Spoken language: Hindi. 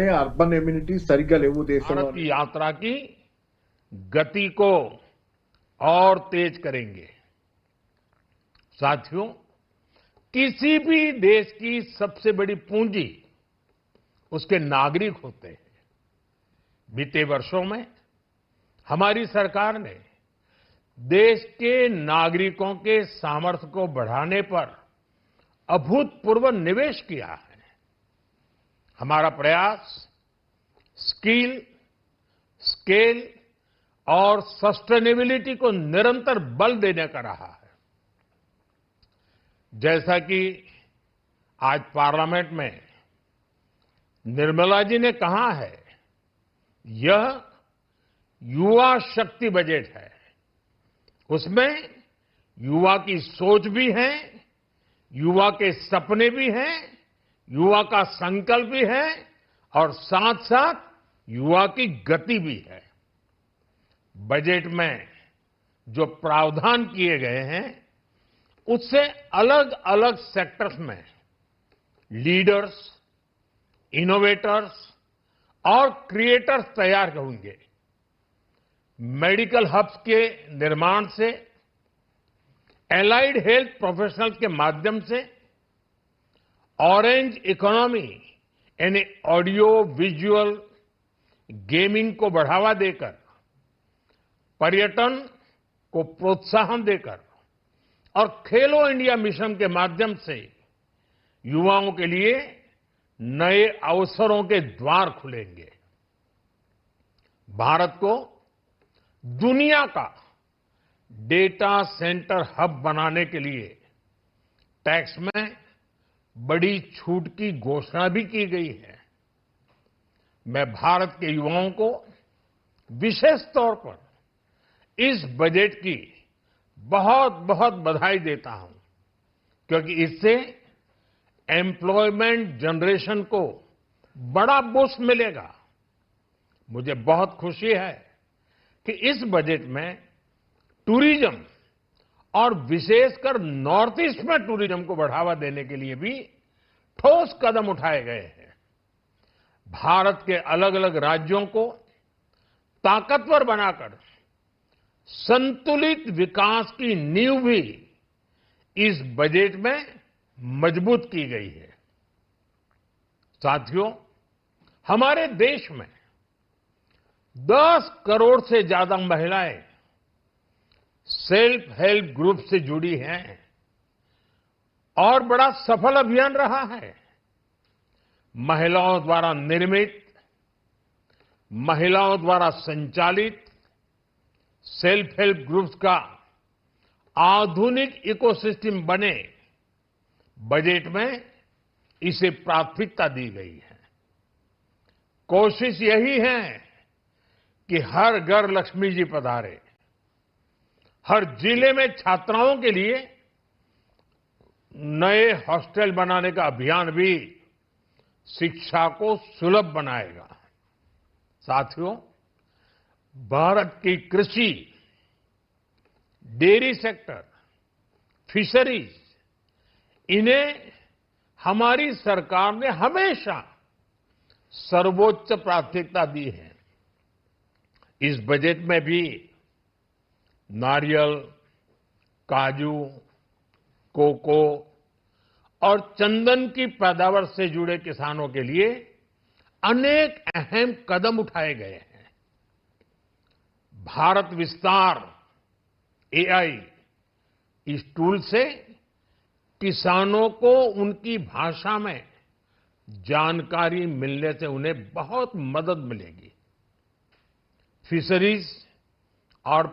అర్బన్ ఇమ్యూనిటీ సరిగ్గా లేవు దేశంలో भारत की यात्रा की गति को और तेज करेंगे। साथियों, किसी भी देश की सबसे बड़ी पूंजी उसके नागरिक होते हैं। बीते वर्षों में हमारी सरकार ने देश के नागरिकों के सामर्थ्य को बढ़ाने पर अभूतपूर्व निवेश किया है। हमारा प्रयास स्किल, स्केल और सस्टेनेबिलिटी को निरंतर बल देने का रहा है। जैसा कि आज पार्लियामेंट में निर्मला जी ने कहा है, यह युवा शक्ति बजट है। उसमें युवा की सोच भी है, युवा के सपने भी हैं, युवा का संकल्प भी है और साथ साथ युवा की गति भी है। बजट में जो प्रावधान किए गए हैं, उससे अलग अलग सेक्टर्स में लीडर्स, इनोवेटर्स और क्रिएटर्स तैयार होंगे। मेडिकल हब्स के निर्माण से, एलाइड हेल्थ प्रोफेशनल्स के माध्यम से, ऑरेंज इकोनॉमी यानी ऑडियो विजुअल गेमिंग को बढ़ावा देकर, पर्यटन को प्रोत्साहन देकर और खेलो इंडिया मिशन के माध्यम से युवाओं के लिए नए अवसरों के द्वार खुलेंगे। भारत को दुनिया का डेटा सेंटर हब बनाने के लिए टैक्स में बड़ी छूट की घोषणा भी की गई है। मैं भारत के युवाओं को विशेष तौर पर इस बजट की बहुत बहुत बधाई देता हूं, क्योंकि इससे एम्प्लॉयमेंट जनरेशन को बड़ा बूस्ट मिलेगा। मुझे बहुत खुशी है कि इस बजट में टूरिज्म और विशेषकर नॉर्थ ईस्ट में टूरिज्म को बढ़ावा देने के लिए भी ठोस कदम उठाए गए हैं। भारत के अलग अलग राज्यों को ताकतवर बनाकर संतुलित विकास की नींव भी इस बजट में मजबूत की गई है। साथियों, हमारे देश में 10 करोड़ से ज्यादा महिलाएं सेल्फ हेल्प ग्रुप से जुड़ी हैं और बड़ा सफल अभियान रहा है। महिलाओं द्वारा निर्मित, महिलाओं द्वारा संचालित सेल्फ हेल्प ग्रुप्स का आधुनिक इकोसिस्टम बने, बजट में इसे प्राथमिकता दी गई है। कोशिश यही है कि हर घर लक्ष्मी जी पधारे। हर जिले में छात्राओं के लिए नए हॉस्टल बनाने का अभियान भी शिक्षा को सुलभ बनाएगा। साथियों, भारत की कृषि, डेयरी सेक्टर, फिशरीज, इन्हें हमारी सरकार ने हमेशा सर्वोच्च प्राथमिकता दी है। इस बजट में भी नारियल, काजू, कोको और चंदन की पैदावार से जुड़े किसानों के लिए अनेक अहम कदम उठाए गए हैं। भारत विस्तार एआई, इस टूल से किसानों को उनकी भाषा में जानकारी मिलने से उन्हें बहुत मदद मिलेगी। फिशरीज और